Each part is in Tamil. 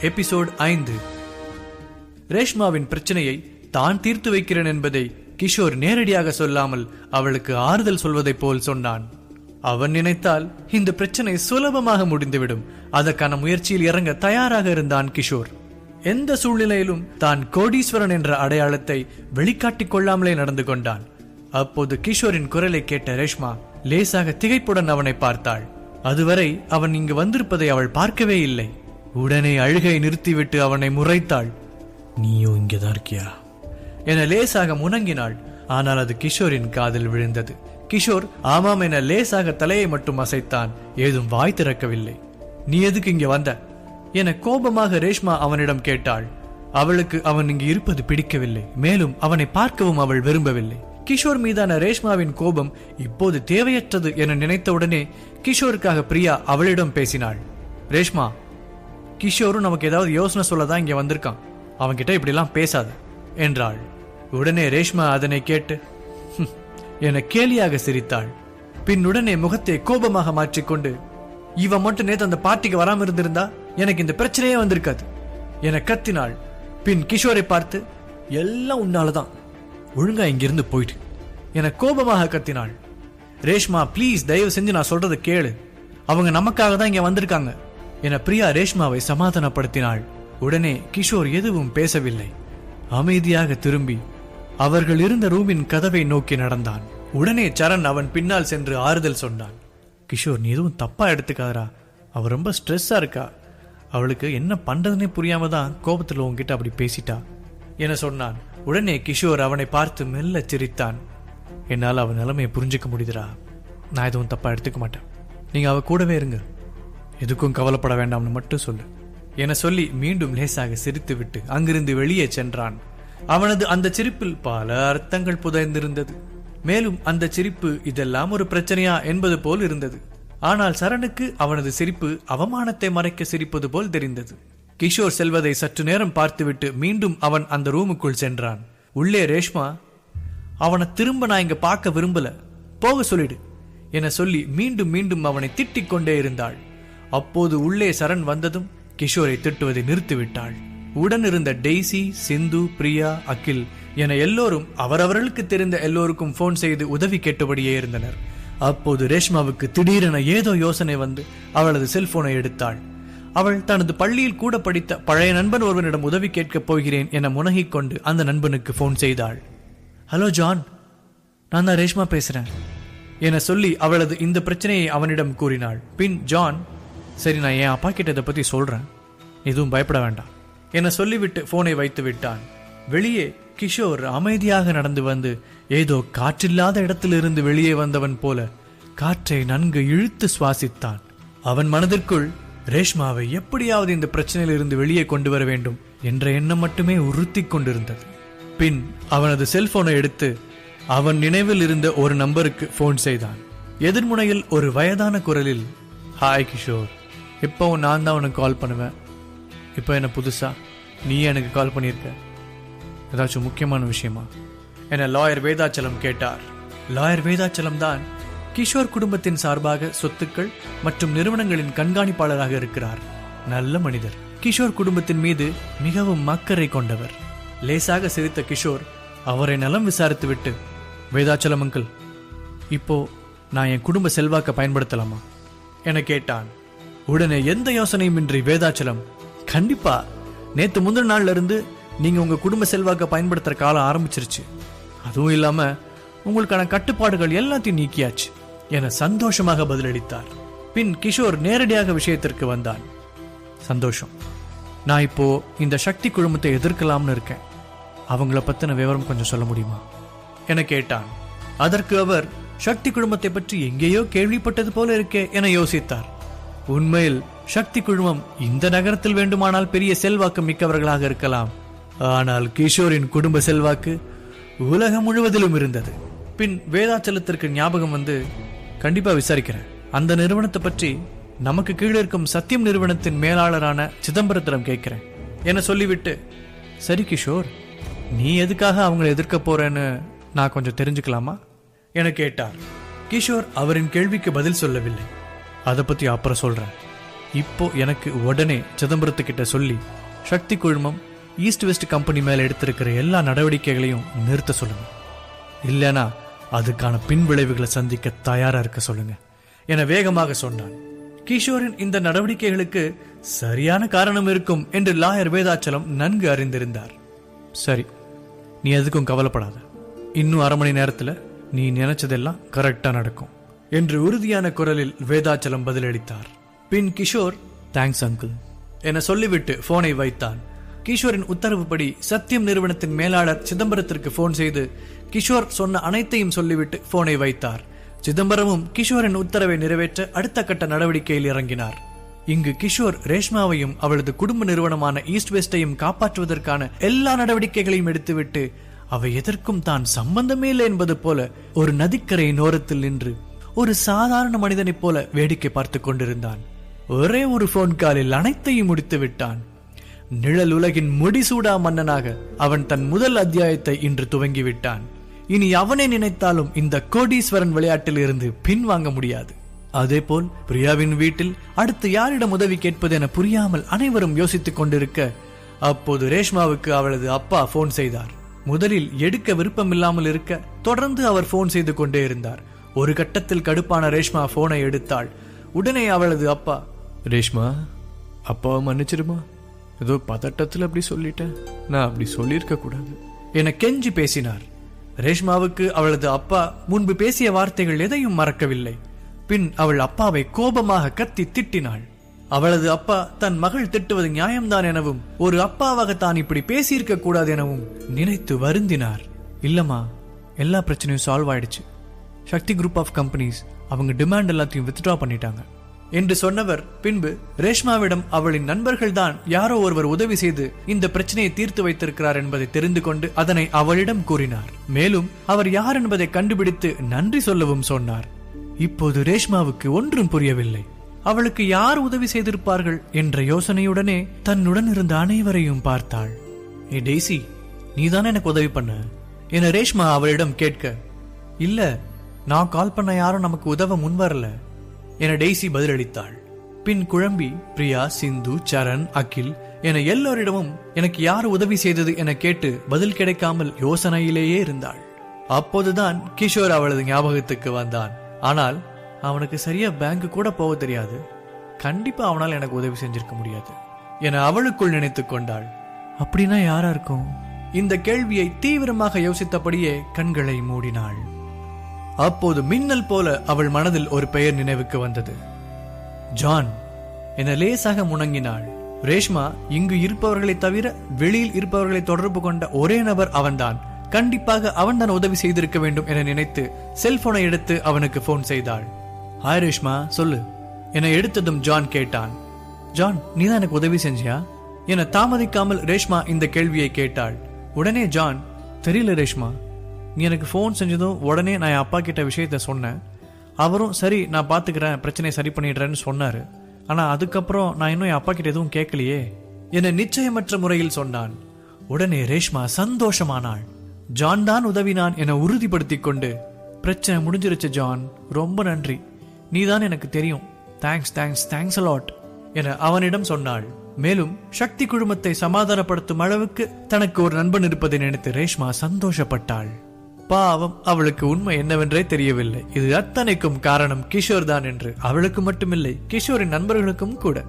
எபிசோட் 5. ரேஷ்மாவின் பிரச்சனையை தான் தீர்த்து வைக்கிறேன் என்பதை கிஷோர் நேரடியாக சொல்லாமல் அவளுக்கு ஆறுதல் சொல்வதைப் போல் சொன்னான். அவன் நினைத்தால் இந்த பிரச்சனை சுலபமாக முடிந்துவிடும். அதற்கான முயற்சியில் இறங்க தயாராக இருந்தான் கிஷோர். எந்த சூழ்நிலையிலும் தான் கோடீஸ்வரன் என்ற அடையாளத்தை வெளிக்காட்டிக் கொள்ளாமலே நடந்து கொண்டான். அப்போது கிஷோரின் குரலை கேட்ட ரேஷ்மா லேசாக திகைப்புடன் அவனை பார்த்தாள். அதுவரை அவன் இங்கு வந்திருப்பதை அவள் பார்க்கவே இல்லை. உடனே அழுகை நிறுத்திவிட்டு அவனை முறைத்தாள். நீயோ இங்கேதான் இருக்கியா என லேசாக முணங்கினாள். ஆனால் அது கிஷோரின் காதில் விழுந்தது. கிஷோர் ஆமாம் என லேசாக தலையை மட்டும் அசைத்தான். ஏதும் வாய் திறக்கவில்லை. நீ எதுக்கு இங்க வந்த என கோபமாக ரேஷ்மா அவனிடம் கேட்டாள். அவளுக்கு அவன் இங்கு இருப்பது பிடிக்கவில்லை. மேலும் அவனை பார்க்கவும் அவள் விரும்பவில்லை. கிஷோர் மீதான ரேஷ்மாவின் கோபம் இப்போது தேவையற்றது என நினைத்தவுடனே கிஷோருக்காக பிரியா அவளிடம் பேசினாள். ரேஷ்மா, கிஷோரும் நமக்கு ஏதாவது யோசனை சொல்லதான் இங்க வந்திருக்கான். அவன்கிட்ட இப்படிலாம் பேசாத என்றாள். உடனே ரேஷ்மா அதனை கேட்டு என கேலியாக சிரித்தாள். பின்னுடனே முகத்தை கோபமாக மாற்றிக்கொண்டு, இவன் மட்டும் நேத்து அந்த பார்ட்டிக்கு வராம இருந்திருந்தா எனக்கு இந்த பிரச்சனையே வந்திருக்காது என கத்தினாள். பின் கிஷோரை பார்த்து, எல்லாம் உன்னாலதான், ஒழுங்கா இங்கிருந்து போயிட்டு என கோபமாக கத்தினாள். ரேஷ்மா, பிளீஸ் தயவு செஞ்சு நான் சொல்றதை கேளு. அவங்க நமக்காக தான் இங்க வந்திருக்காங்க என பிரியா ரேஷ்மாவை சமாதானப்படுத்தினாள். உடனே கிஷோர் எதுவும் பேசவில்லை. அமைதியாக திரும்பி அவர்கள் இருந்த ரூமின் கதவை நோக்கி நடந்தான். உடனே சரண் அவன் பின்னால் சென்று ஆறுதல் சொன்னான். கிஷோர், நீ எதுவும் தப்பா எடுத்துக்காதரா. அவ ரொம்ப ஸ்ட்ரெஸ்ஸா இருக்கா. அவளுக்கு என்ன பண்றதுன்னே புரியாம தான் கோபத்தில் உங்ககிட்ட அப்படி பேசிட்டா என சொன்னான். உடனே கிஷோர் அவனை பார்த்து மெல்ல சிரித்தான். என்னால் அவன் நிலைமையை புரிஞ்சுக்க முடியுதுரா. நான் எதுவும் தப்பா எடுத்துக்க மாட்டேன். நீங்க அவ கூடவே இருங்க. எதுக்கும் கவலைப்பட வேண்டாம்னு மட்டும் சொல்லு என சொல்லி மீண்டும் லேசாக சிரித்து விட்டு அங்கிருந்து வெளியே சென்றான். அவனது அந்த சிரிப்பில் பல அர்த்தங்கள் புதைந்திருந்தது. மேலும் அந்த சிரிப்பு இதெல்லாம் ஒரு பிரச்சனையா என்பது போல் இருந்தது. ஆனால் சரணுக்கு அவனது சிரிப்பு அவமானத்தை மறைக்க சிரிப்பது போல் தெரிந்தது. கிஷோர் செல்வதை சற்று நேரம் பார்த்துவிட்டு மீண்டும் அவன் அந்த ரூமுக்குள் சென்றான். உள்ளே ரேஷ்மா, அவனை திரும்ப நான் இங்க பார்க்க விரும்பல, போக சொல்லிடு என சொல்லி மீண்டும் மீண்டும் அவனை திட்டிக் கொண்டே இருந்தாள். அப்போது உள்ளே சரண் வந்ததும் கிஷோரை திட்டுவதை நிறுத்திவிட்டாள். உடன் இருந்த டெய்சி, சிந்து, பிரியா, அகில் என எல்லோரும் அவரவர்களுக்கு தெரிந்த எல்லோருக்கும் போன் செய்து உதவி கேட்டபடியே இருந்தனர். அப்போது ரேஷ்மாவுக்கு திடீரென ஏதோ யோசனை வந்து அவளது செல்போனை எடுத்தாள். அவள் தனது பள்ளியில் கூட படித்த பழைய நண்பன் ஒருவனிடம் உதவி கேட்கப் போகிறேன் என முனகிக் கொண்டு அந்த நண்பனுக்கு போன் செய்தாள். ஹலோ ஜான், நான் தான் ரேஷ்மா பேசுறேன் என சொல்லி அவளது இந்த பிரச்சனையை அவனிடம் கூறினாள். பின் ஜான், சரி நான் என் அப்பா கிட்ட இதை பத்தி சொல்றேன், எதுவும் பயப்பட வேண்டாம் என சொல்லிவிட்டு போனை வைத்து விட்டான். வெளியே கிஷோர் அமைதியாக நடந்து வந்து ஏதோ காற்றில்லாத இடத்திலிருந்து வெளியே வந்தவன் போல காற்றை நன்கு இழுத்து சுவாசித்தான். அவன் மனதிற்குள் ரேஷ்மாவை எப்படியாவது இந்த பிரச்சனையில் இருந்து வெளியே கொண்டு வர வேண்டும் என்ற எண்ணம் மட்டுமே உறுத்தி கொண்டிருந்தது. பின் அவனது செல்போனை எடுத்து அவன் நினைவில் இருந்த ஒரு நம்பருக்கு போன் செய்தான். எதிர்முனையில் ஒரு வயதான குரலில், ஹாய் கிஷோர், இப்போவும் நான் தான் உனக்கு கால் பண்ணுவேன். இப்போ என்ன புதுசா நீ எனக்கு கால் பண்ணியிருக்க? ஏதாச்சும் முக்கியமான விஷயமா என லாயர் வேதாச்சலம் கேட்டார். லாயர் வேதாச்சலம் தான் கிஷோர் குடும்பத்தின் சார்பாக சொத்துக்கள் மற்றும் நிறுவனங்களின் கண்காணிப்பாளராக இருக்கிறார். நல்ல மனிதர். கிஷோர் குடும்பத்தின் மீது மிகவும் அக்கறை கொண்டவர். லேசாக சிரித்த கிஷோர் அவரை நலம் விசாரித்துவிட்டு, வேதாச்சலம் அங்கிள், இப்போ நான் என் குடும்ப செல்வாக்க பயன்படுத்தலாமா என கேட்டான். உடனே எந்த யோசனையும் இன்றி வேதாச்சலம், கண்டிப்பா, நேத்து முந்தின நாள்ல இருந்து நீங்க உங்க குடும்ப செல்வாக்க பயன்படுத்துற காலம் ஆரம்பிச்சிருச்சு. அதுவும் இல்லாம உங்களுக்கான கட்டுப்பாடுகள் எல்லாத்தையும் நீக்கியாச்சு என சந்தோஷமாக பதிலளித்தார். பின் கிஷோர் நேரடியாக விஷயத்திற்கு வந்தான். சந்தோஷம், நான் இப்போ இந்த சக்தி குழுமத்தை எதிர்க்கலாம்னு இருக்கேன். அவங்கள பத்தின விவரம் கொஞ்சம் சொல்ல முடியுமா என கேட்டான். அதற்கு அவர், சக்தி குழுமத்தை பற்றி எங்கேயோ கேள்விப்பட்டது போல இருக்கே என யோசித்தார். உண்மையில் சக்தி குழுமம் இந்த நகரத்தில் வேண்டுமானால் பெரிய செல்வாக்கு மிக்கவர்களாக இருக்கலாம். ஆனால் கிஷோரின் குடும்ப செல்வாக்கு உலகம் முழுவதிலும் இருந்தது. பின் வேதாச்சலத்திற்கு ஞாபகம் வந்து, கண்டிப்பா விசாரிக்கிறேன். அந்த நிறுவனத்தை பற்றி நமக்கு கீழே இருக்கும் சத்தியம் நிறுவனத்தின் மேலாளரான சிதம்பரத்திடம் கேட்கிறேன் என சொல்லிவிட்டு, சரி கிஷோர், நீ எதுக்காக அவங்களை எதிர்க்க போறேன்னு நான் கொஞ்சம் தெரிஞ்சுக்கலாமா என கேட்டார். கிஷோர் அவரின் கேள்விக்கு பதில் சொல்லவில்லை. அதை பத்தி அப்புறம் சொல்றேன் இப்போ எனக்கு உடனே சிதம்பரத்துக்கிட்ட சொல்லி சக்தி குழுமம் ஈஸ்ட் வெஸ்ட் கம்பெனி மேல எடுத்திருக்கிற எல்லா நடவடிக்கைகளையும் நிறுத்த சொல்லுங்க. இல்லைனா அதுக்கான பின்விளைவுகளை சந்திக்க தயாரா இருக்க சொல்லுங்க என வேகமாக சொன்னான். கிஷோரின் இந்த நடவடிக்கைகளுக்கு சரியான காரணம் இருக்கும் என்று லாயர் வேதாச்சலம் நன்கு அறிந்திருந்தார். சரி, நீ எதுக்கும் கவலைப்படாத. இன்னும் 1/2 மணி நேரத்துல நீ நினைச்சதெல்லாம் கரெக்டா நடக்கும் என்று உறுதியான குரலில் வேதாச்சலம் பதிலளித்தார். பின் கிஷோர் தேங்க்ஸ் அங்கிள் என சொல்லிவிட்டு போனை வைத்தான். கிஷோரின் உத்தரவுப்படி சத்தியம் நிறுவனத்தின் மேலாளர் சிதம்பரத்திற்கு போன் செய்து கிஷோர் சொன்ன அனைத்தையும் சொல்லிவிட்டு போனை வைத்தார். சிதம்பரமும் கிஷோரின் உத்தரவை நிறைவேற்ற அடுத்த கட்ட நடவடிக்கையில் இறங்கினார். இங்கு கிஷோர் ரேஷ்மாவையும் அவளது குடும்ப நிறுவனமான ஈஸ்ட் வெஸ்டையும் காப்பாற்றுவதற்கான எல்லா நடவடிக்கைகளையும் எடுத்துவிட்டு அவை எதற்கும் தான் சம்பந்தமே இல்லை என்பது போல ஒரு நதிக்கரையின் ஓரத்தில் நின்று ஒரு சாதாரண மனிதனைப் போல வேடிக்கை பார்த்து கொண்டிருந்தான். ஒரே ஒரு போன் காலில் அனைத்தையும் முடித்து விட்டான். நிழல் உலகின் முடிசூடா மன்னனாக அவன் தன் முதல் அத்தியாயத்தை இன்று துவங்கிவிட்டான். இனி அவனை நினைத்தாலும் இந்த கோடீஸ்வரன் விளையாட்டில் இருந்து பின்வாங்க முடியாது. அதேபோல் பிரியாவின் வீட்டில் அடுத்து யாரிடம் உதவி கேட்பது என புரியாமல் அனைவரும் யோசித்துக் கொண்டிருக்க அப்போது ரேஷ்மாவுக்கு அவளது அப்பா போன் செய்தார். முதலில் எடுக்க விருப்பமில்லாமல் இருக்க தொடர்ந்து அவர் போன் செய்து கொண்டே இருந்தார். ஒரு கட்டத்தில் கடுப்பான ரேஷ்மா போனை எடுத்தாள். உடனே அவளது அப்பா, ரேஷ்மா, அப்பாவை மன்னிச்சிருமா, ஏதோ பதட்டத்தில் அப்படி சொல்லிட்டேன், நான் அப்படி சொல்லியிருக்க கூடாது என கெஞ்சி பேசினார். ரேஷ்மாவுக்கு அவளது அப்பா முன்பு பேசிய வார்த்தைகள் எதையும் மறக்கவில்லை. பின் அவள் அப்பாவை கோபமாக கத்தி திட்டினாள். அவளது அப்பா தன் மகள் திட்டுவது நியாயம்தான் எனவும் ஒரு அப்பாவாக தான் இப்படி பேசியிருக்க கூடாது எனவும் நினைத்து வருந்தினார். இல்லம்மா, எல்லா பிரச்சனையும் சால்வ் ஆயிடுச்சு. சக்தி குரூப் ஆஃப் கம்பெனிஸ் அவங்க டிமாண்ட் எல்லாத்தையும் வித்ட்ரா பண்ணிட்டாங்க என்று சொன்னவர் பின்பு ரேஷ்மாவிடம் அவளின் நண்பர்கள் தான் யாரோ ஒருவர் உதவி செய்து இந்த பிரச்சனையை தீர்த்து வைத்திருக்கிறார் என்பதை தெரிந்து கொண்டு அதனை அவளிடம் கூறினார். மேலும் அவர் யார் என்பதை கண்டுபிடித்து நன்றி சொல்லவும் சொன்னார். இப்போது ரேஷ்மாவுக்கு ஒன்றும் புரியவில்லை. அவளுக்கு யார் உதவி செய்திருப்பார்கள் என்ற யோசனையுடனே தன்னுடன் இருந்த அனைவரையும் பார்த்தாள். ஏ டெய்சி, நீதானே எனக்கு உதவி பண்ண என ரேஷ்மா அவளிடம் கேட்க, இல்ல, நான் கால் பண்ண யாரும் நமக்கு உதவ முன்வரல என டெய்சி பதிலளித்தாள். பின் குழம்பி பிரியா, சிந்து, சரண், அகில் என எல்லோரிடமும் எனக்கு யார் உதவி செய்தது என கேட்டு பதில் கிடைக்காமல் யோசனையிலேயே இருந்தாள். அப்போதுதான் கிஷோர் அவளது ஞாபகத்துக்கு வந்தான். ஆனால் அவனுக்கு சரியா பேங்க் கூட போக தெரியாது, கண்டிப்பா அவனால் எனக்கு உதவி செஞ்சிருக்க முடியாது என அவளுக்குள் நினைத்துக் கொண்டாள். அப்படின்னா யாரா இருக்கும்? இந்த கேள்வியை தீவிரமாக யோசித்தபடியே கண்களை மூடினாள். அப்போது மின்னல் போல அவள் மனதில் ஒரு பெயர் நினைவுக்கு வந்தது. ஜான் என லேசாக முணங்கினாள். ரேஷ்மா இங்கு இருப்பவர்களை தவிர வெளியில் இருப்பவர்களை தொடர்பு கொண்ட ஒரே நபர் அவன்தான். கண்டிப்பாக அவன்தான் உதவி செய்திருக்க வேண்டும் என நினைத்து செல்போனை எடுத்து அவனுக்கு போன் செய்தாள். ஹாய் ரேஷ்மா, சொல்லு என எடுத்ததும் ஜான் கேட்டான். ஜான், நீதான் எனக்கு உதவி செஞ்சியா என தாமதிக்காமல் ரேஷ்மா இந்த கேள்வியை கேட்டாள். உடனே ஜான், தெரியல ரேஷ்மா, நீ எனக்கு போன் செஞ்சதும் உடனே நான் என் அப்பா கிட்ட விஷயத்த சொன்னேன். அவரும் சரி நான் பாத்துக்கிறேன், பிரச்சனையை சரி பண்ணிடுறேன்னு சொன்னாரு. ஆனா அதுக்கப்புறம் நான் இன்னும் என் அப்பா கிட்ட எதுவும் கேட்கலையே என நிச்சயமற்ற முறையில் சொன்னான். உடனே ரேஷ்மா சந்தோஷமானாள். ஜான் தான் உதவினான் என உறுதிப்படுத்திக் கொண்டு, பிரச்சனை முடிஞ்சிருச்சு ஜான், ரொம்ப நன்றி, நீதான் எனக்கு தெரியும், தேங்க்ஸ் தேங்க்ஸ் தேங்க்ஸ் அலாட் என அவனிடம் சொன்னாள். மேலும் சக்தி குழுமத்தை சமாதானப்படுத்தும் அளவுக்கு தனக்கு ஒரு நண்பன் இருப்பதை நினைத்து ரேஷ்மா சந்தோஷப்பட்டாள். பாவம், அவளுக்கு உண்மை என்னவென்றே தெரியவில்லை. இது அத்தனைக்கும் காரணம் கிஷோர் தான் என்று அவளுக்கு மட்டுமில்லை, கிஷோரின் நண்பர்களுக்கும் கூட.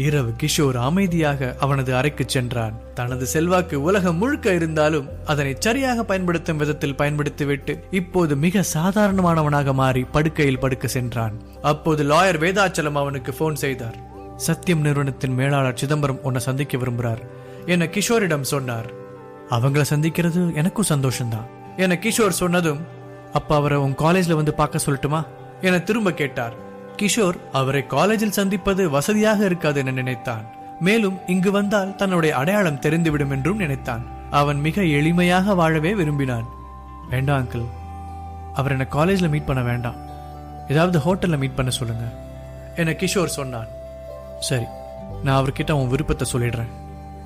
இரவு கிஷோர் அமைதியாக அவனது அறைக்கு சென்றான். தனது செல்வாக்கு உலகம் முழுக்க இருந்தாலும் அதனை சரியாக பயன்படுத்தும் விதத்தில் பயன்படுத்திவிட்டு இப்போது மிக சாதாரணமானவனாக மாறி படுக்கையில் படுக்க சென்றான். அப்போது லாயர் வேதாச்சலம் அவனுக்கு போன் செய்தார். சத்தியம் நிறுவனத்தின் மேலாளர் சிதம்பரம் உன்னை சந்திக்க விரும்புறார் என கிஷோரிடம் சொன்னார். அவங்கள சந்திக்கிறது எனக்கும் சந்தோஷம்தான் என கிஷோர் சொன்னதும், அப்ப அவரை உன் காலேஜ்ல வந்து பார்க்க சொல்லட்டுமா என திரும்ப கேட்டார். கிஷோர் அவரை காலேஜில் சந்திப்பது வசதியாக இருக்காது என நினைத்தான். மேலும் இங்கு வந்தால் தன்னுடைய அடையாளம் தெரிந்துவிடும் என்றும் நினைத்தான். அவன் மிக எளிமையாக வாழவே விரும்பினான். வேண்டாம் அங்கிள், அவர் என்ன காலேஜ்ல மீட் பண்ண வேண்டாம், ஏதாவது ஹோட்டல்ல மீட் பண்ண சொல்லுங்க என கிஷோர் சொன்னான். சரி, நான் அவர்கிட்ட உன் விருப்பத்தை சொல்லிடுறேன்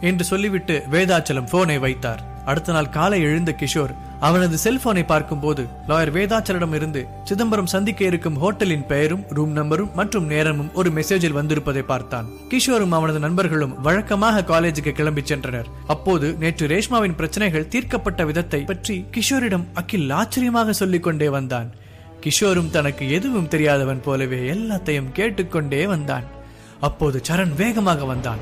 என்று சொல்லிவிட்டு வேதாச்சலம் போனை வைத்தார். அடுத்த நாள் காலை எழுந்த கிஷோர் அவனது செல்போனை பார்க்கும்போது லாயர் வேதாச்சலிடம் இருந்து சிதம்பரம் சந்திக்க இருக்கும் ஹோட்டலின் பெயரும் ரூம் நம்பரும் மற்றும் நேரமும் ஒரு மெசேஜில் வந்திருப்பதை பார்த்தான். கிஷோரும் அவனது நண்பர்களும் வழக்கமாக காலேஜுக்கு கிளம்பி சென்றனர். அப்போது நேற்று ரேஷ்மாவின் பிரச்சனைகள் தீர்க்கப்பட்ட விதத்தை பற்றி கிஷோரிடம் அகில் ஆச்சரியமாக சொல்லிக் கொண்டே வந்தான். கிஷோரும் தனக்கு எதுவும் தெரியாதவன் போலவே எல்லாத்தையும் கேட்டுக்கொண்டே வந்தான். அப்போது சரண் வேகமாக வந்தான்.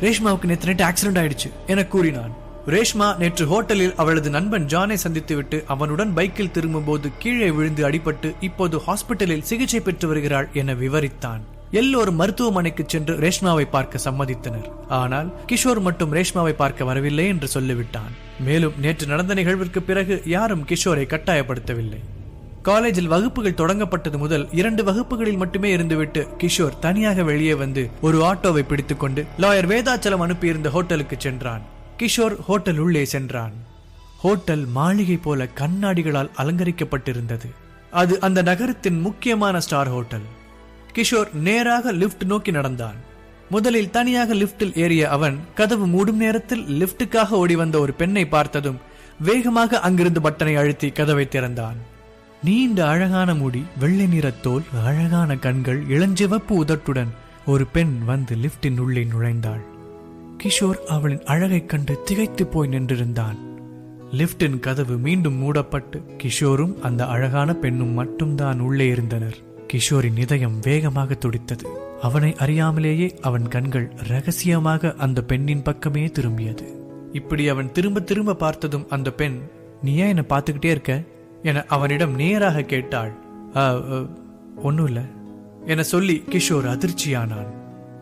ரேஷ்மாவுக்கு நேற்று நைட் ஆக்சிடென்ட் ஆயிடுச்சு என கூறினான். ரேஷ்மா நேற்று ஹோட்டலில் அவளது நண்பன் ஜானை சந்தித்துவிட்டு அவனுடன் பைக்கில் திரும்பும் போது கீழே விழுந்து அடிபட்டு இப்போது ஹாஸ்பிட்டலில் சிகிச்சை பெற்று வருகிறாள் என விவரித்தான். எல்லோரும் மருத்துவமனைக்கு சென்று ரேஷ்மாவை பார்க்க சம்மதித்தனர். ஆனால் கிஷோர் மட்டும் ரேஷ்மாவை பார்க்க வரவில்லை என்று சொல்லிவிட்டான். மேலும் நேற்று நடந்த நிகழ்விற்கு பிறகு யாரும் கிஷோரை கட்டாயப்படுத்தவில்லை. காலேஜில் வகுப்புகள் தொடங்கப்பட்டது முதல் 2 வகுப்புகளில் மட்டுமே இருந்துவிட்டு கிஷோர் தனியாக வெளியே வந்து ஒரு ஆட்டோவை பிடித்துக்கொண்டு லாயர் வேதாச்சலம் அனுப்பியிருந்த ஹோட்டலுக்கு சென்றான். கிஷோர் ஹோட்டல் உள்ளே சென்றான். ஹோட்டல் மாளிகை போல கண்ணாடிகளால் அலங்கரிக்கப்பட்டிருந்தது. அது அந்த நகரத்தின் முக்கியமான ஸ்டார் ஹோட்டல். கிஷோர் நேராக லிப்ட் நோக்கி நடந்தான். முதலில் தனியாக லிப்டில் ஏறிய அவன் கதவு மூடும் நேரத்தில் லிப்டுக்காக ஓடி வந்த ஒரு பெண்ணை பார்த்ததும் வேகமாக அங்கிருந்து பட்டனை அழுத்தி கதவை திறந்தான். நீண்ட அழகான முடி, வெள்ளை நிற தோல், அழகான கண்கள், இளஞ்சிவப்பு உதட்டுடன் ஒரு பெண் வந்து லிப்டின் உள்ளே நுழைந்தாள். கிஷோர் அவளின் அழகை கண்டு திகைத்து போய் நின்றிருந்தான். லிப்டின் கதவு மீண்டும் மூடப்பட்டு கிஷோரும் அந்த அழகான பெண்ணும் மட்டும்தான் உள்ளே இருந்தனர். கிஷோரின் இதயம் வேகமாக துடித்தது. அவனை அறியாமலேயே அவன் கண்கள் ரகசியமாக அந்த பெண்ணின் பக்கமே திரும்பியது. இப்படி அவன் திரும்ப திரும்ப பார்த்ததும் அந்த பெண், நீ ஏன் என்ன பார்த்துக்கிட்டே இருக்க என அவனிடம் நேராக கேட்டாள். ஒன்னும் இல்ல என சொல்லி கிஷோர் அதிர்ச்சியானான்.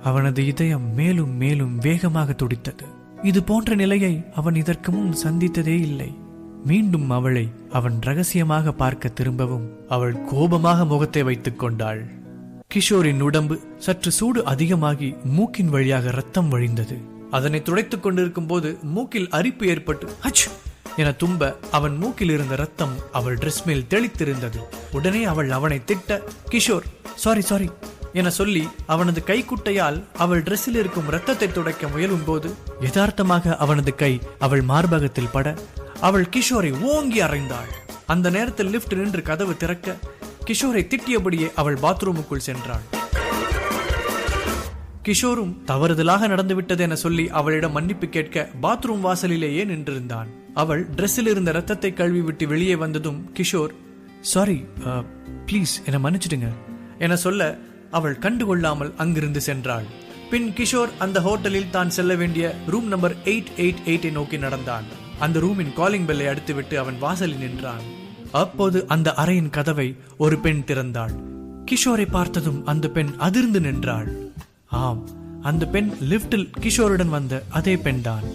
அவனது இதயம் மேலும் மேலும் வேகமாக துடித்தது. இது போன்ற நிலையை அவன் இதற்கு முன் சந்தித்ததே இல்லை. மீண்டும் அவளை அவன் ரகசியமாக பார்க்க திரும்பவும் அவள் கோபமாக முகத்தை வைத்துக் கொண்டாள். கிஷோரின் உடம்பு சற்று சூடு அதிகமாகி மூக்கின் வழியாக ரத்தம் வழிந்தது. அதனை துடைத்துக் கொண்டிருக்கும் போது மூக்கில் அரிப்பு ஏற்பட்டு அச் என தும்ப அவன் மூக்கில் இருந்த ரத்தம் அவள் டிரெஸ் மேல் தெளித்திருந்தது. உடனே அவள் அவனை திட்ட, கிஷோர் சாரி சாரி என சொல்லி அவனது கைக்குட்டையால் அவள் டிரெஸ்ஸில் இருக்கும் ரத்தத்தை துடைக்க முயலும் போது யதார்த்தமாக அவனது கை அவள் மார்பகத்தில் பட அவள் கிஷோரை ஓங்கி அறைந்தாள். அந்த நேரத்தில் லிப்ட் நின்று கதவு திறக்க கிஷோரை திட்டியபடியே அவள் பாத்ரூமுக்குள் சென்றாள். கிஷோரும் தவறுதலாக நடந்துவிட்டது என சொல்லி அவளிடம் மன்னிப்பு கேட்க பாத்ரூம் வாசலிலேயே நின்றிருந்தான். அவள் டிரெஸ்ஸில் இருந்த ரத்தத்தை கழுவி விட்டு வெளியே வந்ததும் கிஷோர் சாரி ப்ளீஸ் என மன்னிச்சிடுங்க என சொல்ல அவள் கண்டுகொள்ளாமல் அங்கிருந்து சென்றாள். பின் கிஷோர் அந்த ஹோட்டலில் தான் செல்ல வேண்டிய ரூம் நம்பர் 888 நோக்கி நடந்தான். அந்த ரூமின் காலிங் பெல்லை அடித்துவிட்டு அவன் வாசலில் நின்றான். அப்போது அந்த அறையின் கதவை ஒரு பெண் திறந்தாள். கிஷோரை பார்த்ததும் அந்த பெண் அதிர்ந்து நின்றாள். ஆம், அந்த பெண் லிப்டில் கிஷோருடன் வந்த அதே பெண்தான்.